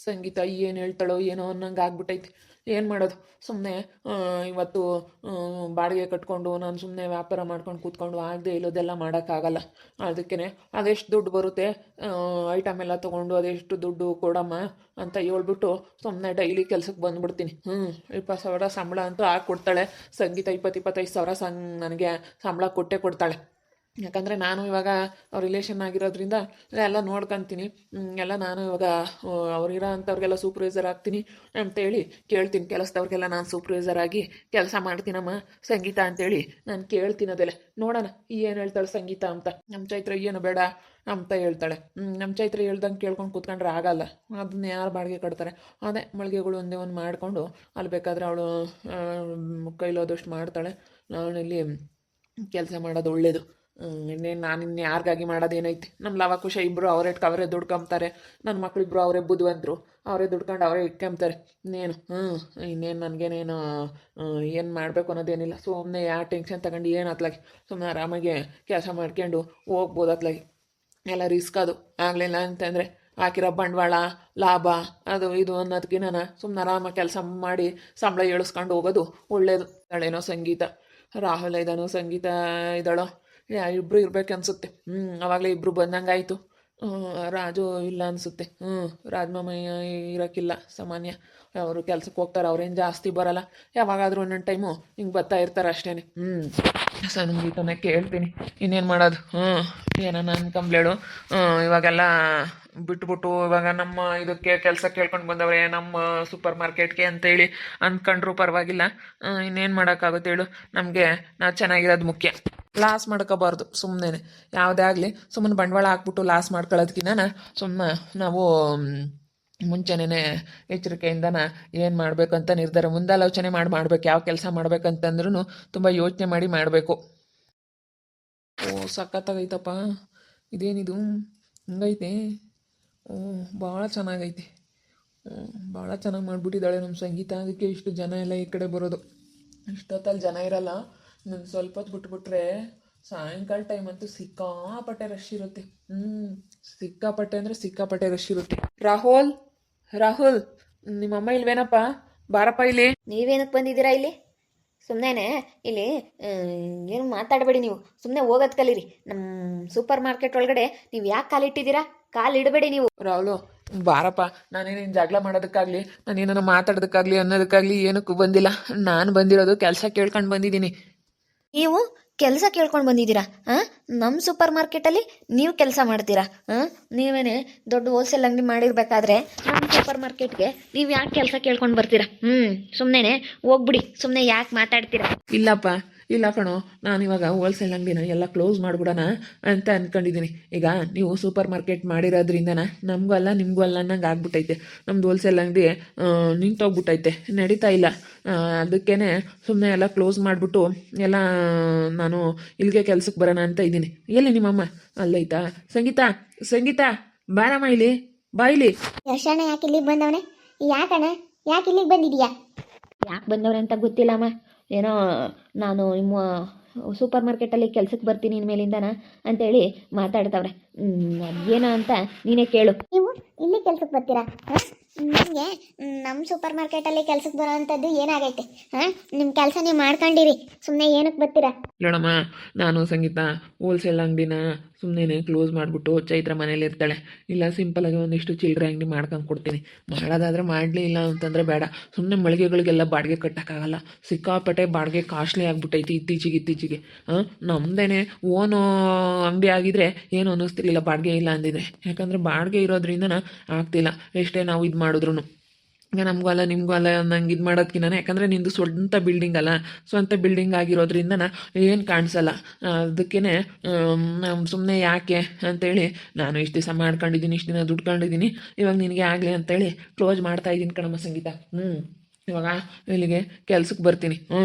ಸಂಗೀತ ಏನು ಹೇಳ್ತಾಳೋ ಏನೋ ಅನ್ನಂಗೆ ಆಗ್ಬಿಟ್ಟೈತಿ. ಏನು ಮಾಡೋದು? ಸುಮ್ಮನೆ ಇವತ್ತು ಬಾಡಿಗೆ ಕಟ್ಕೊಂಡು ನಾನು ಸುಮ್ಮನೆ ವ್ಯಾಪಾರ ಮಾಡ್ಕೊಂಡು ಕೂತ್ಕೊಂಡು ಆಗದೆ ಇಲ್ಲೋದೆಲ್ಲ ಮಾಡೋಕ್ಕಾಗಲ್ಲ. ಅದಕ್ಕೇ ಅದೆಷ್ಟು ದುಡ್ಡು ಬರುತ್ತೆ, ಐಟಮ್ ಎಲ್ಲ ತೊಗೊಂಡು ಅದೆಷ್ಟು ದುಡ್ಡು ಕೊಡಮ್ಮ ಅಂತ ಹೇಳ್ಬಿಟ್ಟು ಸುಮ್ಮನೆ ಡೈಲಿ ಕೆಲ್ಸಕ್ಕೆ ಬಂದುಬಿಡ್ತೀನಿ. 20,000 ಸಂಬಳ ಅಂತೂ ಹಾಕಿ ಕೊಡ್ತಾಳೆ ಸಂಗೀತ. 20-25 ಸಾವಿರ ನನಗೆ ಸಂಬಳ ಕೊಟ್ಟೇ ಕೊಡ್ತಾಳೆ. ಯಾಕಂದರೆ ನಾನು ಇವಾಗ ಅವ್ರ ರಿಲೇಷನ್ ಆಗಿರೋದ್ರಿಂದ ಎಲ್ಲ ನೋಡ್ಕೊತೀನಿ. ಎಲ್ಲ ನಾನು ಇವಾಗ ಅವ್ರಿರೋ ಅಂಥವ್ರಿಗೆಲ್ಲ ಸೂಪರ್ವೈಸರ್ ಆಗ್ತೀನಿ ಅಂತೇಳಿ ಕೇಳ್ತೀನಿ. ಕೆಲಸದವ್ರಿಗೆಲ್ಲ ನಾನು ಸೂಪರ್ವೈಸರ್ ಆಗಿ ಕೆಲಸ ಮಾಡ್ತೀನಮ್ಮ ಸಂಗೀತ ಅಂತೇಳಿ ನಾನು ಕೇಳ್ತೀನಿ. ಅದೆಲ್ಲ ನೋಡೋಣ ಏನು ಹೇಳ್ತಾಳೆ ಸಂಗೀತ ಅಂತ. ನಮ್ಮ ಚೈತ್ರ ಏನು ಬೇಡ ಅಂತ ಹೇಳ್ತಾಳೆ. ನಮ್ಮ ಚೈತ್ರ ಹೇಳ್ದಂಗೆ ಕೇಳ್ಕೊಂಡು ಕೂತ್ಕೊಂಡ್ರೆ ಆಗಲ್ಲ. ಅದನ್ನ ಯಾರು ಬಾಡಿಗೆ ಕಟ್ತಾರೆ? ಅದೇ ಮಳಿಗೆಗಳು ಒಂದೇ ಒಂದು ಮಾಡಿಕೊಂಡು ಅಲ್ಲಿ ಬೇಕಾದರೆ ಅವಳು ಕೈಲೋದಷ್ಟು ಮಾಡ್ತಾಳೆ. ನಾನಿಲ್ಲಿ ಕೆಲಸ ಮಾಡೋದು ಒಳ್ಳೆಯದು. ಇನ್ನೇನು ನಾನು ಇನ್ನು ಯಾರಿಗಾಗಿ ಮಾಡೋದೇನೈತಿ? ನಮ್ಮ ಲವಕುಶ ಇಬ್ಬರು ಅವರೇ ದುಡ್ಕೊಂತಾರೆ. ನನ್ನ ಮಕ್ಕಳಿಬ್ರು ಅವರೇ ಬುದ್ಧಿವಂತರು, ಅವರೇ ದುಡ್ಕೊಂಡು ಅವರೇ ಇಟ್ಕೊಂತಾರೆ. ಇನ್ನೇನು ಇನ್ನೇನು ನನಗೇನೇನು ಏನು ಮಾಡಬೇಕು ಅನ್ನೋದೇನಿಲ್ಲ. ಸುಮ್ಮನೆ ಯಾವ ಟೆನ್ಷನ್ ತಗೊಂಡು ಏನು ಅತ್ಲಾಗಿ ಸುಮ್ಮನೆ ಆರಾಮಾಗಿ ಕೆಲಸ ಮಾಡ್ಕೊಂಡು ಹೋಗ್ಬೋದು. ಅತ್ಲಾಗಿ ಎಲ್ಲ ರಿಸ್ಕ್ ಅದು. ಆಗಲಿಲ್ಲ ಅಂತಂದರೆ ಹಾಕಿರೋ ಬಂಡವಾಳ ಲಾಭ ಅದು ಇದು ಅನ್ನೋದಕ್ಕಿಂತ ಸುಮ್ಮನೆ ಆರಾಮಾಗಿ ಕೆಲಸ ಮಾಡಿ ಸಂಬಳ ಏಳಿಸ್ಕೊಂಡು ಹೋಗೋದು ಒಳ್ಳೆಯದು. ಇದ್ದಾಳೇನೋ ಸಂಗೀತ, ರಾಹುಲ್ ಇದ್ದಾನೋ ಸಂಗೀತ ಇದ್ದಾಳೋ, ಇಬ್ಬರು ಇರ್ಬೇಕು ಅನಿಸುತ್ತೆ. ಆವಾಗಲೇ ಇಬ್ಬರು ಬಂದಂಗಾಯಿತು. ರಾಜು ಇಲ್ಲ ಅನಿಸುತ್ತೆ. ರಾಜಮಾಮಯ್ಯ ಇರೋಕ್ಕಿಲ್ಲ ಸಾಮಾನ್ಯ. ಅವರು ಕೆಲ್ಸಕ್ಕೆ ಹೋಗ್ತಾರೆ, ಅವ್ರೇನು ಜಾಸ್ತಿ ಬರೋಲ್ಲ. ಯಾವಾಗಾದರೂ ಒಂದೊಂದು ಟೈಮು ಹಿಂಗೆ ಬರ್ತಾ ಇರ್ತಾರೆ ಅಷ್ಟೇ. ಸಂಗೀತನೇ ಕೇಳ್ತೀನಿ, ಇನ್ನೇನು ಮಾಡೋದು. ಏನನ್ನ ಅನ್ಕೊಂಬ್ಲೇಳು. ಇವಾಗೆಲ್ಲ ಬಿಟ್ಬಿಟ್ಟು ಇವಾಗ ನಮ್ಮ ಇದಕ್ಕೆ ಕೆಲಸ ಕೇಳ್ಕೊಂಡು ಬಂದವ್ರೆ ನಮ್ಮ ಸೂಪರ್ ಮಾರ್ಕೆಟ್ಗೆ ಅಂತೇಳಿ ಅಂದ್ಕೊಂಡ್ರು ಪರವಾಗಿಲ್ಲ. ಇನ್ನೇನು ಮಾಡೋಕ್ಕಾಗುತ್ತೆ ಹೇಳು? ನಮಗೆ ನಾವು ಚೆನ್ನಾಗಿರೋದು ಮುಖ್ಯ. ಲಾಸ್ ಮಾಡ್ಕೋಬಾರ್ದು ಸುಮ್ಮನೆ. ಯಾವುದೇ ಆಗಲಿ ಸುಮ್ಮನೆ ಬಂಡವಾಳ ಹಾಕ್ಬಿಟ್ಟು ಲಾಸ್ ಮಾಡ್ಕೊಳ್ಳೋದಕ್ಕಿಂತ ಸುಮ್ಮನೆ ನಾವು ಮುಂಚೆನೇ ಎಚ್ಚರಿಕೆಯಿಂದನ ಏನು ಮಾಡಬೇಕಂತ ನಿರ್ಧಾರ ಮುಂದಾಲೋಚನೆ ಮಾಡಬೇಕು. ಯಾವ ಕೆಲಸ ಮಾಡ್ಬೇಕಂತಂದ್ರೂ ತುಂಬ ಯೋಚನೆ ಮಾಡಿ ಮಾಡಬೇಕು. ಸಖತ್ತಾಗೈತಪ್ಪ. ಇದೇನಿದು ಹಿಂಗೈತೆ? ಭಾಳ ಚೆನ್ನಾಗೈತೆ. ಭಾಳ ಚೆನ್ನಾಗಿ ಮಾಡಿಬಿಟ್ಟಿದ್ದಾಳೆ ನಮ್ಮ ಸಂಗೀತ. ಅದಕ್ಕೆ ಇಷ್ಟು ಜನ ಎಲ್ಲ ಈ ಕಡೆ ಬರೋದು. ಇಷ್ಟೊತ್ತಲ್ಲಿ ಜನ ಇರಲ್ಲ. ನಾನು ಸ್ವಲ್ಪ ಹೊತ್ತು ಬಿಟ್ಬಿಟ್ರೆ ಸಾಯಂಕಾಲ ಟೈಮ್ ಅಂತೂ ಸಿಕ್ಕಾಪಟ್ಟೆ ರಶ್ ಇರುತ್ತೆ. ಸಿಕ್ಕಾಪಟ್ಟೆ ಅಂದರೆ ಸಿಕ್ಕಾಪಟ್ಟೆ ರಶ್ ಇರುತ್ತೆ. ರಾಹುಲ್ ರಾಹುಲ್, ನಿಮ್ಮಮ್ಮ ಇಲ್ವೇನಪ್ಪ? ಬಾರಪ್ಪ ಇಲ್ಲಿ. ನೀವೇನಕ್ಕೆ ಬಂದಿದ್ದೀರಾ ಇಲ್ಲಿ? ಸುಮ್ಮನೆ ಇಲ್ಲಿ ಏನು ಮಾತಾಡಬೇಡಿ. ನೀವು ಸುಮ್ಮನೆ ಹೋಗೋದು ಕಲೀರಿ. ನಮ್ಮ ಸೂಪರ್ ಮಾರ್ಕೆಟ್ ಒಳಗಡೆ ನೀವು ಯಾಕೆ ಕಾಲಿಟ್ಟಿದ್ದೀರಾ? ಕಾಲಿಡಬೇಡಿ ನೀವು. ರಾಹುಲು ಬಾರಪ್ಪ. ನಾನೇನೇನು ಜಗಳ ಮಾಡೋದಕ್ಕಾಗಲಿ ನಾನೇನೋ ಮಾತಾಡೋದಕ್ಕಾಗಲಿ ಅನ್ನೋದಕ್ಕಾಗಲಿ ಏನಕ್ಕೂ ಬಂದಿಲ್ಲ. ನಾನು ಬಂದಿರೋದು ಕೆಲಸ ಕೇಳ್ಕೊಂಡು ಬಂದಿದ್ದೀನಿ. ನೀವು ಕೆಲಸ ಕೇಳ್ಕೊಂಡು ಬಂದಿದ್ದೀರಾ? ನಮ್ಮ ಸೂಪರ್ ಮಾರ್ಕೆಟಲ್ಲಿ ನೀವು ಕೆಲಸ ಮಾಡ್ತೀರಾ? ನೀವೇನೇ ದೊಡ್ಡ ಹೋಲ್ಸೇಲ್ ಅಂಗಡಿ ಮಾಡಿರ್ಬೇಕಾದ್ರೆ ನಮ್ಮ ಸೂಪರ್ ಮಾರ್ಕೆಟ್ಗೆ ನೀವು ಯಾಕೆ ಕೆಲಸ ಕೇಳ್ಕೊಂಡು ಬರ್ತೀರಾ? ಸುಮ್ಮನೆ ಹೋಗ್ಬಿಡಿ. ಸುಮ್ಮನೆ ಯಾಕೆ ಮಾತಾಡ್ತೀರಾ? ಇಲ್ಲಪ್ಪ, ಇಲ್ಲ ಕಣೋ. ನಾನಿವಾಗ ಹೋಲ್ಸೇಲ್ ಅಂಗಡಿನ ಎಲ್ಲ ಕ್ಲೋಸ್ ಮಾಡಿಬಿಡೋಣ ಅಂತ ಅಂದ್ಕೊಂಡಿದ್ದೀನಿ. ಈಗ ನೀವು ಸೂಪರ್ ಮಾರ್ಕೆಟ್ ಮಾಡಿರೋದ್ರಿಂದನ ನಮಗೂ ಅಲ್ಲ ನಿಮಗೂ ಅಲ್ಲ ಅನ್ನಂಗೆ ಆಗ್ಬಿಟ್ಟೈತೆ. ನಮ್ಮದು ಹೋಲ್ಸೇಲ್ ಅಂಗಡಿ ನಿಂತೋಗ್ಬಿಟ್ಟೈತೆ, ನಡೀತಾ ಇಲ್ಲ. ಅದಕ್ಕೇ ಸುಮ್ಮನೆ ಎಲ್ಲ ಕ್ಲೋಸ್ ಮಾಡಿಬಿಟ್ಟು ಎಲ್ಲ ನಾನು ಇಲ್ಲಿಗೆ ಕೆಲ್ಸಕ್ಕೆ ಬರೋಣ ಅಂತ ಇದ್ದೀನಿ. ಎಲ್ಲಿ ನಿಮ್ಮಮ್ಮ? ಅಲ್ಲೈತಾ? ಸಂಗೀತ ಸಂಗೀತ ಬಾರಮ್ಮ ಇಲ್ಲಿ, ಬಾ ಇಲ್ಲಿ. ಯಶಣ್ಣ ಯಾಕೆ ಇಲ್ಲಿಗೆ ಬಂದವನೆ? ಯಾಕಣ್ಣ ಯಾಕೆ ಇಲ್ಲಿಗೆ ಬಂದಿದ್ಯಾ? ಯಾಕೆ ಬಂದವ್ರೆ ಅಂತ ಗೊತ್ತಿಲ್ಲಮ್ಮ. ಏನೋ ನಾನು ನಿಮ್ಮ ಸೂಪರ್ ಮಾರ್ಕೆಟಲ್ಲಿ ಕೆಲ್ಸಕ್ಕೆ ಬರ್ತೀನಿ ಇನ್ಮೇಲಿಂದನ ಅಂತೇಳಿ ಮಾತಾಡ್ತವ್ರೆ. ಏನೋ ಅಂತ ನೀನೇ ಕೇಳು. ನೀವು ಇಲ್ಲಿ ಕೆಲ್ಸಕ್ಕೆ ಬರ್ತೀರಾ? ನಿಮಗೆ ನಮ್ಮ ಸೂಪರ್ ಮಾರ್ಕೆಟಲ್ಲಿ ಕೆಲ್ಸಕ್ಕೆ ಬರೋ ಅಂಥದ್ದು ಏನಾಗೈತೆ? ನಿಮ್ಮ ಕೆಲಸ ನೀವು ಮಾಡ್ಕೊಂಡಿರಿ, ಸುಮ್ಮನೆ ಏನಕ್ಕೆ ಬರ್ತೀರಾ? ಹೇಳಮ್ಮ, ನಾನು ಸಂಗೀತ ಹೋಲ್ಸೇಲ್ ಅಂಗಡಿನ ಸುಮ್ಮನೆ ಕ್ಲೋಸ್ ಮಾಡಿಬಿಟ್ಟು ಚೈತ್ರ ಮನೇಲಿ ಇರ್ತಾಳೆ. ಇಲ್ಲ ಸಿಂಪಲಾಗಿ ಒಂದಿಷ್ಟು ಚಿಲ್ಲರೆ ಅಂಗಡಿ ಮಾಡ್ಕೊಂಡು ಕೊಡ್ತೀನಿ. ಮಾಡೋದಾದರೆ ಮಾಡಲಿ, ಇಲ್ಲ ಅಂತಂದರೆ ಬೇಡ. ಸುಮ್ಮನೆ ಮಳಿಗೆಗಳಿಗೆಲ್ಲ ಬಾಡಿಗೆ ಕಟ್ಟೋಕ್ಕಾಗಲ್ಲ. ಸಿಕ್ಕಾಪಟ್ಟೆ ಬಾಡಿಗೆ ಕಾಸ್ಟ್ಲಿ ಆಗಿಬಿಟ್ಟೈತಿ ಇತ್ತೀಚೆಗೆ. ನಮ್ಮದೇನೆ ಓನು ಅಂಗಡಿ ಆಗಿದ್ರೆ ಏನು ಅನ್ನಿಸ್ತಿರ್ಲಿಲ್ಲ ಬಾಡಿಗೆ ಇಲ್ಲ ಅಂದಿದ್ರೆ. ಯಾಕಂದರೆ ಬಾಡಿಗೆ ಇರೋದ್ರಿಂದ ಆಗ್ತಿಲ್ಲ ಎಷ್ಟೇ ನಾವು ಇದು ಮಾಡಿದ್ರು. ಈಗ ನಮಗೂ ಅಲ್ಲ ನಿಮಗೂ ಅಲ್ಲ ನಂಗೆ ಇದು ಮಾಡೋದಕ್ಕಿಂತ, ಯಾಕಂದರೆ ನಿಂದು ಸ್ವಂತ ಬಿಲ್ಡಿಂಗ್ ಅಲ್ಲ, ಸ್ವಂತ ಬಿಲ್ಡಿಂಗ್ ಆಗಿರೋದ್ರಿಂದ ಏನು ಕಾಣಿಸಲ್ಲ. ಅದಕ್ಕೇ ಸುಮ್ಮನೆ ಯಾಕೆ ಅಂತೇಳಿ ನಾನು ಇಷ್ಟು ದಿವಸ ಮಾಡ್ಕೊಂಡಿದ್ದೀನಿ, ಇಷ್ಟು ದಿನ ದುಡ್ಕೊಂಡಿದ್ದೀನಿ. ಇವಾಗ ನಿನಗೆ ಆಗಲಿ ಅಂತೇಳಿ ಕ್ಲೋಸ್ ಮಾಡ್ತಾಯಿದ್ದೀನಿ ಕಣಮ್ಮ ಸಂಗೀತ. ಇವಾಗ ಇಲ್ಲಿಗೆ ಕೆಲ್ಸಕ್ಕೆ ಬರ್ತೀನಿ.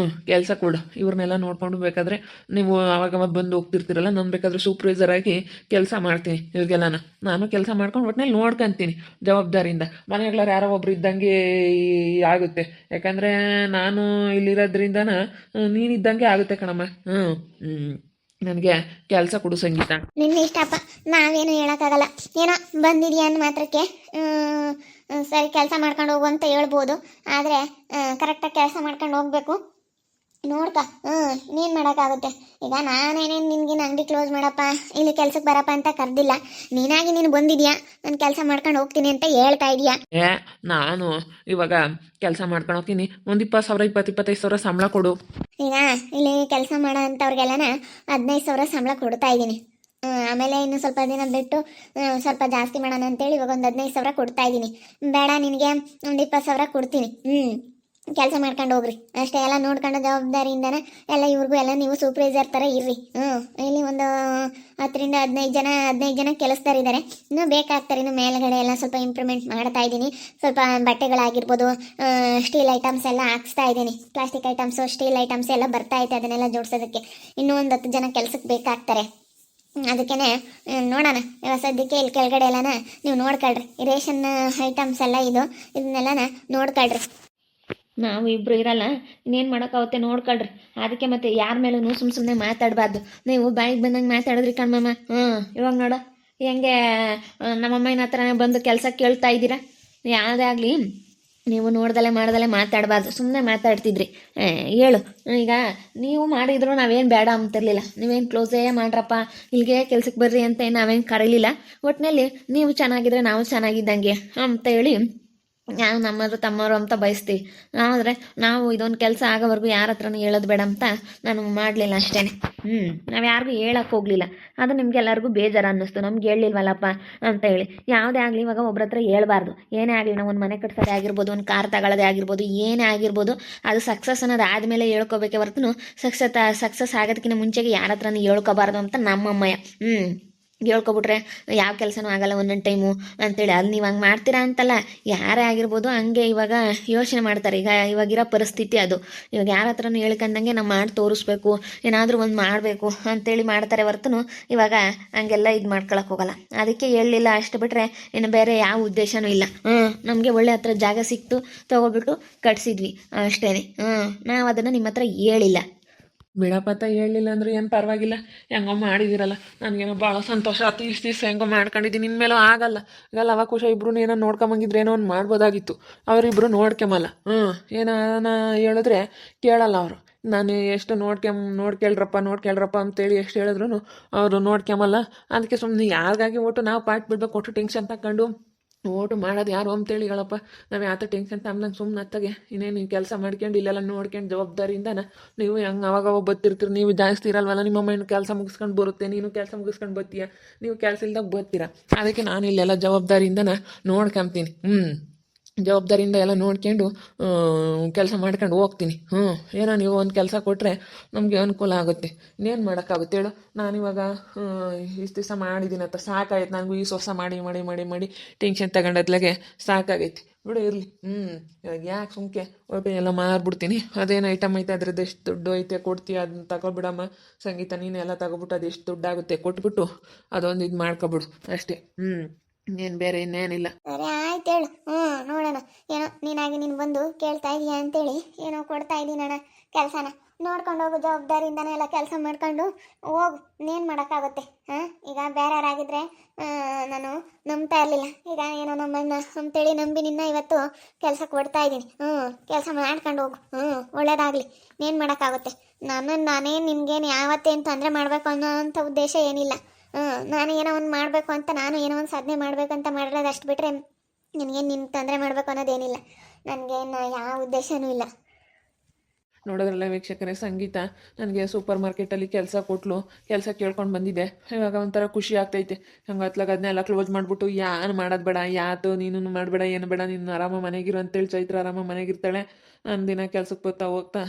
ಕೆಲಸ ಕೊಡು. ಇವ್ರನ್ನೆಲ್ಲ ನೋಡ್ಕೊಂಡು ಬೇಕಾದರೆ ನೀವು ಅವಾಗ ಬಂದು ಹೋಗ್ತಿರ್ತೀರಲ್ಲ, ನಾನು ಬೇಕಾದರೆ ಸೂಪರ್ವೈಸರ್ ಆಗಿ ಕೆಲಸ ಮಾಡ್ತೀನಿ. ಇವ್ರಿಗೆಲ್ಲ ನಾನು ಕೆಲಸ ಮಾಡ್ಕೊಂಡು ಒಟ್ಟಿನಲ್ಲಿ ನೋಡ್ಕೊತೀನಿ ಜವಾಬ್ದಾರಿಯಿಂದ. ಮನೆಗಳವ್ರು ಯಾರೋ ಒಬ್ರು ಇದ್ದಂಗೆ ಆಗುತ್ತೆ. ಯಾಕಂದರೆ ನಾನು ಇಲ್ಲಿರೋದ್ರಿಂದ ನೀನಿದ್ದಂಗೆ ಆಗುತ್ತೆ ಕಣಮ್ಮ. ನನಗೆ ಕೆಲಸ ಕೊಡು ಸಂಗೀತ. ನಿನ್ನ ಇಷ್ಟಪ್ಪ, ನಾವೇನು ಹೇಳೋಕ್ಕಾಗಲ್ಲ. ಏನೋ ಬಂದಿದೆಯಾ ಅಂದ ಮಾತ್ರಕ್ಕೆ ಸರಿ ಕೆಲಸ ಮಾಡ್ಕೊಂಡು ಹೋಗು ಅಂತ ಹೇಳ್ಬೋದು. ಆದರೆ ಕರೆಕ್ಟಾಗಿ ಕೆಲಸ ಮಾಡ್ಕೊಂಡು ಹೋಗ್ಬೇಕು. ನೋಡ್ಕ ನೀನು ಮಾಡೋಕ್ಕಾಗುತ್ತೆ. ಈಗ ನಾನೇನೇನು ನಿನ್ಗಿನ ಅಂಗಡಿ ಕ್ಲೋಸ್ ಮಾಡಪ್ಪ, ಇಲ್ಲಿ ಕೆಲ್ಸಕ್ಕೆ ಬರಪ್ಪ ಅಂತ ಕರೆದಿಲ್ಲ. ನೀನಾಗಿ ನೀನು ಬಂದಿದ್ಯಾ, ನಾನು ಕೆಲಸ ಮಾಡ್ಕೊಂಡು ಹೋಗ್ತೀನಿ ಅಂತ ಹೇಳ್ತಾ ಇದೀಯಾ. ನಾನು ಇವಾಗ ಕೆಲಸ ಮಾಡ್ಕೊಂಡು ಹೋಗ್ತೀನಿ, ಒಂದು 20,000 25,000 ಸಂಬಳ ಕೊಡು. ಈಗ ಇಲ್ಲಿ ಕೆಲಸ ಮಾಡೋ ಅಂಥವ್ರಿಗೆಲ್ಲನ 15,000 ಸಂಬಳ ಕೊಡ್ತಾ ಇದ್ದೀನಿ. ಆಮೇಲೆ ಇನ್ನು ಸ್ವಲ್ಪ ದಿನ ಬಿಟ್ಟು ಸ್ವಲ್ಪ ಜಾಸ್ತಿ ಮಾಡೋಣ ಅಂತೇಳಿ ಇವಾಗ ಒಂದು 15,000 ಕೊಡ್ತಾ ಇದ್ದೀನಿ. ಬೇಡ ನಿನಗೆ ಒಂದು 20,000 ಕೊಡ್ತೀನಿ. ಕೆಲಸ ಮಾಡ್ಕೊಂಡು ಹೋಗ್ರಿ ಅಷ್ಟೇ. ಎಲ್ಲ ನೋಡ್ಕೊಂಡು ಜವಾಬ್ದಾರಿಯಿಂದನೇ ಎಲ್ಲ ಇವ್ರಿಗೂ ಎಲ್ಲ ನೀವು ಸೂಪರ್ವೈಸರ್ ಥರ ಇರ್ರಿ. ಇಲ್ಲಿ ಒಂದು 10 ರಿಂದ 15 ಜನ ಕೆಲಸದಾರಿದ್ದಾರೆ. ಇನ್ನೂ ಬೇಕಾಗ್ತಾರೆ. ಇನ್ನು ಮೇಲ್ಗಡೆ ಎಲ್ಲ ಸ್ವಲ್ಪ ಇಂಪ್ರೂವ್ಮೆಂಟ್ ಮಾಡ್ತಾ ಇದ್ದೀನಿ. ಸ್ವಲ್ಪ ಬಟ್ಟೆಗಳಾಗಿರ್ಬೋದು, ಸ್ಟೀಲ್ ಐಟಮ್ಸ್ ಎಲ್ಲ ಹಾಕ್ಸ್ತಾ ಇದ್ದೀನಿ. ಪ್ಲಾಸ್ಟಿಕ್ ಐಟಮ್ಸು, ಸ್ಟೀಲ್ ಐಟಮ್ಸ್ ಎಲ್ಲ ಬರ್ತಾ ಐತೆ. ಅದನ್ನೆಲ್ಲ ಜೋಡಿಸೋದಕ್ಕೆ ಇನ್ನೂ ಒಂದು 10 ಜನ ಕೆಲಸಕ್ಕೆ ಬೇಕಾಗ್ತಾರೆ. ಅದಕ್ಕೇ ನೋಡೋಣ. ಇವಾಗ ಸದ್ಯಕ್ಕೆ ಇಲ್ಲಿ ಕೆಳಗಡೆ ಎಲ್ಲನ ನೀವು ನೋಡ್ಕೊಳ್ರಿ. ರೇಷನ್ ಐಟಮ್ಸ್ ಎಲ್ಲ ಇದನ್ನೆಲ್ಲ ನೋಡ್ಕೊಳ್ರಿ. ನಾವು ಇಬ್ಬರು ಇರಲ್ಲ, ಇನ್ನೇನು ಮಾಡೋಕ್ಕಾಗುತ್ತೆ ನೋಡ್ಕೊಳ್ರಿ. ಅದಕ್ಕೆ ಮತ್ತೆ ಯಾರ ಮೇಲೂ ಸುಮ್ಮನೆ ಮಾತಾಡಬಾರ್ದು. ನೀವು ಬಾಯಿಗೆ ಬಂದಂಗೆ ಮಾತಾಡಿದ್ರಿ ಕಣ್ಮಮ್ಮ. ಇವಾಗ ನೋಡು ಹೆಂಗೆ ನಮ್ಮಮ್ಮನ ಹತ್ರನೇ ಬಂದು ಕೆಲಸ ಕೇಳ್ತಾ ಇದ್ದೀರಾ. ಯಾವುದೇ ಆಗಲಿ ನೀವು ನೋಡ್ದಲೆ ಮಾಡ್ದಲೆ ಮಾತಾಡಬಾರ್ದು, ಸುಮ್ಮನೆ ಮಾತಾಡ್ತಿದ್ರಿ. ಹೇಳು, ಈಗ ನೀವು ಮಾಡಿದ್ರು ನಾವೇನು ಬೇಡ ಅಂತಿರಲಿಲ್ಲ. ನೀವೇನು ಕ್ಲೋಸೇ ಮಾಡ್ರಪ್ಪ, ಇಲ್ಲಿಗೆ ಕೆಲ್ಸಕ್ಕೆ ಬರ್ರಿ ಅಂತ ನಾವೇನು ಕರೀಲಿಲ್ಲ. ಒಟ್ಟಿನಲ್ಲಿ ನೀವು ಚೆನ್ನಾಗಿದ್ರೆ ನಾವು ಚೆನ್ನಾಗಿದ್ದಂಗೆ ಅಂತ ಹೇಳಿ ನಾವು ನಮ್ಮವರು ತಮ್ಮವರು ಅಂತ ಬಯಸ್ತೀವಿ. ಆದರೆ ನಾವು ಇದೊಂದು ಕೆಲಸ ಆಗೋವರೆಗೂ ಯಾರ ಹತ್ರನೂ ಹೇಳೋದು ಬೇಡ ಅಂತ ನಾನು ಮಾಡಲಿಲ್ಲ ಅಷ್ಟೇ. ನಾವು ಯಾರಿಗೂ ಹೇಳಕ್ಕೆ ಹೋಗಲಿಲ್ಲ. ಅದು ನಿಮ್ಗೆಲ್ಲರಿಗೂ ಬೇಜಾರು ಅನ್ನಿಸ್ತು, ನಮ್ಗೆ ಹೇಳಿಲ್ವಲ್ಲಪ್ಪ ಅಂತ ಹೇಳಿ. ಯಾವುದೇ ಆಗಲಿ ಇವಾಗ ಒಬ್ರ ಹತ್ರ ಹೇಳ್ಬಾರ್ದು. ಏನೇ ಆಗಲಿ, ನಾವು ಒಂದು ಮನೆ ಕಟ್ಸೋದೇ ಆಗಿರ್ಬೋದು, ಒಂದು ಕಾರ್ ತಗೊಳ್ಳೋದೇ ಆಗಿರ್ಬೋದು, ಏನೇ ಆಗಿರ್ಬೋದು, ಅದು ಸಕ್ಸಸ್ ಅನ್ನೋದು ಆದಮೇಲೆ ಹೇಳ್ಕೋಬೇಕೆ ಹೊರತು ಸಕ್ಸಸ್ ಆಗೋದಕ್ಕಿಂತ ಮುಂಚೆಗೆ ಯಾರ ಹತ್ರನೂ ಹೇಳ್ಕೋಬಾರ್ದು ಅಂತ ನಮ್ಮಮ್ಮಯ್ಯ. ಹೇಳ್ಕೊಬಿಟ್ರೆ ಯಾವ ಕೆಲಸನೂ ಆಗಲ್ಲ ಒಂದೊಂದು ಟೈಮು ಅಂತೇಳಿ. ಅದು ನೀವು ಹಂಗೆ ಮಾಡ್ತೀರಾ ಅಂತಲ್ಲ, ಯಾರೇ ಆಗಿರ್ಬೋದು ಹಂಗೆ ಇವಾಗ ಯೋಚನೆ ಮಾಡ್ತಾರೆ. ಇವಾಗಿರೋ ಪರಿಸ್ಥಿತಿ ಅದು. ಇವಾಗ ಯಾರ ಹತ್ರನೂ ಹೇಳ್ಕೊಂಡಂಗೆ ನಾವು ಮಾಡಿ ತೋರಿಸ್ಬೇಕು, ಏನಾದರೂ ಒಂದು ಮಾಡಬೇಕು ಅಂತೇಳಿ ಮಾಡ್ತಾರೆ ಹೊರತು ಇವಾಗ ಹಂಗೆಲ್ಲ ಇದು ಮಾಡ್ಕೊಳಕ್ಕೆ ಹೋಗಲ್ಲ. ಅದಕ್ಕೆ ಹೇಳಲಿಲ್ಲ ಅಷ್ಟು ಬಿಟ್ಟರೆ ಇನ್ನು ಬೇರೆ ಯಾವ ಉದ್ದೇಶನೂ ಇಲ್ಲ. ನಮಗೆ ಒಳ್ಳೆ ಹತ್ರ ಜಾಗ ಸಿಕ್ತು, ತೊಗೊಬಿಟ್ಟು ಕಟ್ಸಿದ್ವಿ ಅಷ್ಟೇ. ನಾವು ಅದನ್ನು ನಿಮ್ಮ ಹತ್ರ ಹೇಳಿಲ್ಲ. ಬಿಡಪತ್ತ ಹೇಳಲಿಲ್ಲ ಅಂದ್ರೆ ಏನು ಪರವಾಗಿಲ್ಲ, ಹೆಂಗೋ ಮಾಡಿದಿರಲ್ಲ. ನನಗೇನೋ ಭಾಳ ಸಂತೋಷ ಆಯ್ತು. ಇಷ್ಟು ದಿವಸ ಹೆಂಗೋ ಮಾಡ್ಕೊಂಡಿದ್ದೀನಿ, ಇನ್ಮೇಲೂ ಆಗಲ್ಲ. ಈಗಲ್ಲ ಅವಾಗ ಖುಷಿ ಇಬ್ಬರು ಏನೋ ನೋಡ್ಕೊಂಬಂಗಿದ್ರೆ ಏನೋ ಒಂದು ಮಾಡ್ಬೋದಾಗಿತ್ತು. ಅವರಿಬ್ಬರು ನೋಡ್ಕೊಂಬಲ್ಲ. ಏನಾನ ಹೇಳಿದ್ರೆ ಕೇಳಲ್ಲ ಅವರು. ನಾನು ಎಷ್ಟು ನೋಡ್ಕೇಳ್ರಪ್ಪ ಅಂತೇಳಿ ಎಷ್ಟು ಹೇಳಿದ್ರು ಅವರು ನೋಡ್ಕೊಂಬಲ್ಲ. ಅದಕ್ಕೆ ಸುಮ್ಮನೆ ಯಾರಿಗಾಗಿ ಒಟ್ಟು ನಾವು ಪಾಠ ಬಿಡ್ಬೇಕು, ಒಟ್ಟು ಟೆನ್ಷನ್ ತಗೊಂಡು ಓಟು ಮಾಡೋದು ಯಾರು ಅಂತೇಳಿ ಹೇಳಪ್ಪ. ನಾವು ಯಾವ ಟೆನ್ಷನ್ ತಮ್ಮಂಗೆ ಸುಮ್ಮನೆ ಅತ್ತಾಗೆ ಇನ್ನೇನು ಕೆಲಸ ಮಾಡ್ಕೊಂಡು ಇಲ್ಲೆಲ್ಲ ನೋಡ್ಕೊಂಡು ಜವಾಬ್ದಾರಿಯಿಂದನ ನೀವು ಹೆಂಗೆ ಅವಾಗ ಬತ್ತಿರ್ತೀರಿ. ನೀವು ಜಾಸ್ತಿ ಇರಲ್ವಲ್ಲ, ನಿಮ್ಮ ಕೆಲಸ ಮುಗಿಸ್ಕೊಂಡು ಬರುತ್ತೆ, ನೀನು ಕೆಲಸ ಮುಗಿಸ್ಕೊಂಡು ಬರ್ತೀಯ, ನೀವು ಕೆಲಸ ಇಲ್ದಾಗ ಬರ್ತೀರ. ಅದಕ್ಕೆ ನಾನು ಇಲ್ಲೆಲ್ಲ ಜವಾಬ್ದಾರಿಯಿಂದನ ನೋಡ್ಕೊಂತೀನಿ. ಜವಾಬ್ದಾರಿಯಿಂದ ಎಲ್ಲ ನೋಡ್ಕೊಂಡು ಕೆಲಸ ಮಾಡ್ಕೊಂಡು ಹೋಗ್ತೀನಿ. ಏನೋ ನೀವು ಒಂದು ಕೆಲಸ ಕೊಟ್ಟರೆ ನಮಗೆ ಅನುಕೂಲ ಆಗುತ್ತೆ. ಇನ್ನೇನು ಮಾಡೋಕ್ಕಾಗುತ್ತೆ ಹೇಳು. ನಾನಿವಾಗ ಇಷ್ಟು ದಿವಸ ಮಾಡಿದ್ದೀನಿ ಅಂತ ಸಾಕಾಯ್ತು ನನಗೂ. ಈ ಹೊಸ ಮಾಡಿ ಮಾಡಿ ಮಾಡಿ ಮಾಡಿ ಟೆನ್ಷನ್ ತಗೊಂಡದ್ಲಾಗೆ ಸಾಕಾಗೈತಿ. ಬಿಡು ಇರಲಿ. ಇವಾಗ ಯಾಕೆ ಸುಮ್ಕೆ ಒಟ್ಟು ಎಲ್ಲ ಮಾರ್ಬಿಡ್ತೀನಿ. ಅದೇನು ಐಟಮ್ ಐತೆ ಅದ್ರದ್ದು ಎಷ್ಟು ದುಡ್ಡು ಐತೆ ಕೊಡ್ತೀಯ, ಅದನ್ನ ತಗೊಬಿಡಮ್ಮ ಸಂಗೀತ. ನೀನು ಎಲ್ಲ ತಗೊಬಿಟ್ಟು ಅದು ಎಷ್ಟು ದುಡ್ಡಾಗುತ್ತೆ ಕೊಟ್ಬಿಟ್ಟು ಅದೊಂದು ಇದು ಮಾಡ್ಕೊಬಿಡು ಅಷ್ಟೇ. ಇನ್ನೇನು ಬೇರೆ ಇನ್ನೇನಿಲ್ಲ. ಸರಿ ಆಯ್ತು ಹೇಳು. ನೋಡೋಣ. ಏನೋ ನೀನಾಗಿ ನೀನು ಬಂದು ಕೇಳ್ತಾ ಇದೀಯ ಅಂತೇಳಿ ಏನೋ ಕೊಡ್ತಾ ಇದ್ದೀನಿ ಅಣ್ಣ ಕೆಲಸನ. ನೋಡ್ಕೊಂಡು ಹೋಗು, ಜವಾಬ್ದಾರಿಯಿಂದನೇ ಎಲ್ಲ ಕೆಲಸ ಮಾಡ್ಕೊಂಡು ಹೋಗು. ಇನ್ನೇನು ಮಾಡೋಕ್ಕಾಗುತ್ತೆ. ಈಗ ಬೇರೆ ಯಾರಾಗಿದ್ದರೆ ನಾನು ನಂಬ್ತಾ ಇರಲಿಲ್ಲ. ಈಗ ಏನೋ ನಮ್ಮನ್ನ ಅಂತೇಳಿ ನಂಬಿ ನಿನ್ನ ಇವತ್ತು ಕೆಲಸ ಕೊಡ್ತಾ ಇದ್ದೀನಿ. ಕೆಲಸ ಮಾಡ್ಕೊಂಡು ಹೋಗು. ಒಳ್ಳೇದಾಗಲಿ. ಇನ್ನೇನು ಮಾಡೋಕ್ಕಾಗುತ್ತೆ. ನಾನೇನು ನಿನ್ಗೇನು ಯಾವತ್ತೇನು ತೊಂದರೆ ಮಾಡಬೇಕು ಅನ್ನೋ ಅಂಥ ಉದ್ದೇಶ ಏನಿಲ್ಲ. ನಾನು ಏನೋ ಒಂದು ಮಾಡಬೇಕು ಅಂತ, ನಾನು ಏನೋ ಒಂದು ಸಾಧನೆ ಮಾಡಬೇಕಂತ ಮಾಡಿರೋದು ಅಷ್ಟು ಬಿಟ್ಟರೆ ನಿನಗೇನು ನಿನ್ನ ತೊಂದರೆ ಮಾಡಬೇಕು ಅನ್ನೋದೇನಿಲ್ಲ. ನನಗೇನು ಯಾವ ಉದ್ದೇಶನೂ ಇಲ್ಲ. ನೋಡೋದ್ರಲ್ಲ ವೀಕ್ಷಕರೇ, ಸಂಗೀತ ನನಗೆ ಸೂಪರ್ ಮಾರ್ಕೆಟಲ್ಲಿ ಕೆಲಸ ಕೊಟ್ಲು. ಕೆಲಸ ಕೇಳ್ಕೊಂಡು ಬಂದಿದ್ದೆ. ಇವಾಗ ಒಂಥರ ಖುಷಿ ಆಗ್ತೈತೆ. ಹಂಗೆ ಅತ್ಲಾಗ ಅದನ್ನೆಲ್ಲ ಕ್ಲೋಸ್ ಮಾಡಿಬಿಟ್ಟು ಏನು ಮಾಡೋದು ಬೇಡ, ಯಾತು ನೀನು ಮಾಡಬೇಡ, ಏನು ಬೇಡ, ನೀನು ಆರಾಮ ಮನೆಗಿರು ಅಂತೇಳಿ ಚೈತ್ರ ಆರಾಮ ಮನೆಗಿರ್ತಾಳೆ. ನಾನು ದಿನ ಕೆಲ್ಸಕ್ಕೆ ಬರ್ತಾ ಹೋಗ್ತಾ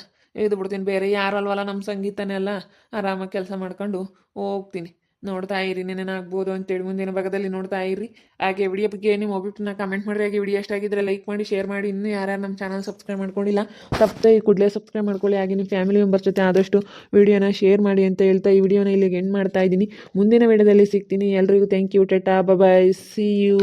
ಇದು ಬಿಡ್ತೀನಿ. ಬೇರೆ ಯಾರು ಅಲ್ವಲ್ಲ, ನಮ್ಮ ಸಂಗೀತನೆಲ್ಲ ಆರಾಮಾಗಿ ಕೆಲಸ ಮಾಡ್ಕೊಂಡು ಹೋಗ್ತೀನಿ. ನೋಡ್ತಾ ಇರಿ, ನೆನೇನಾಗ್ಬೋದು ಅಂತೇಳಿ ಮುಂದಿನ ಭಾಗದಲ್ಲಿ ನೋಡ್ತಾ ಇರಿ. ಹಾಗೆ ವಿಡಿಯೋ ಬಗ್ಗೆ ನಿಮ್ಮ ಒಬ್ಬಿಟ್ಟು ಕಮೆಂಟ್ ಮಾಡಿರಿ. ಹಾಗೆ ವಿಡಿಯೋ ಎಷ್ಟಾಗಿದ್ದರೆ ಲೈಕ್ ಮಾಡಿ, ಶೇರ್ ಮಾಡಿ. ಇನ್ನೂ ಯಾರ್ಯಾರು ನಮ್ಮ ಚಾನಲ್ ಸಬ್ಸ್ಕ್ರೈಬ್ ಮಾಡ್ಕೊಂಡಿಲ್ಲ ಕೂಡಲೇ ಸಬ್ಸ್ಕ್ರೈಬ್ ಮಾಡ್ಕೊಳ್ಳಿ. ಹಾಗೆ ನಿಮ್ಮ ಫ್ಯಾಮಿಲಿ ಮೆಂಬರ್ಸ್ ಜೊತೆ ಆದಷ್ಟು ವಿಡಿಯೋನ ಶೇರ್ ಮಾಡಿ ಅಂತ ಹೇಳ್ತಾ ಈ ವಿಡಿಯೋನ ಇಲ್ಲಿಗೆ ಎಂಡ್ ಮಾಡ್ತಾ ಇದ್ದೀನಿ. ಮುಂದಿನ ವಿಡಿಯೋದಲ್ಲಿ ಸಿಗ್ತೀನಿ. ಎಲ್ರಿಗೂ thank you. Tata, bye, see you.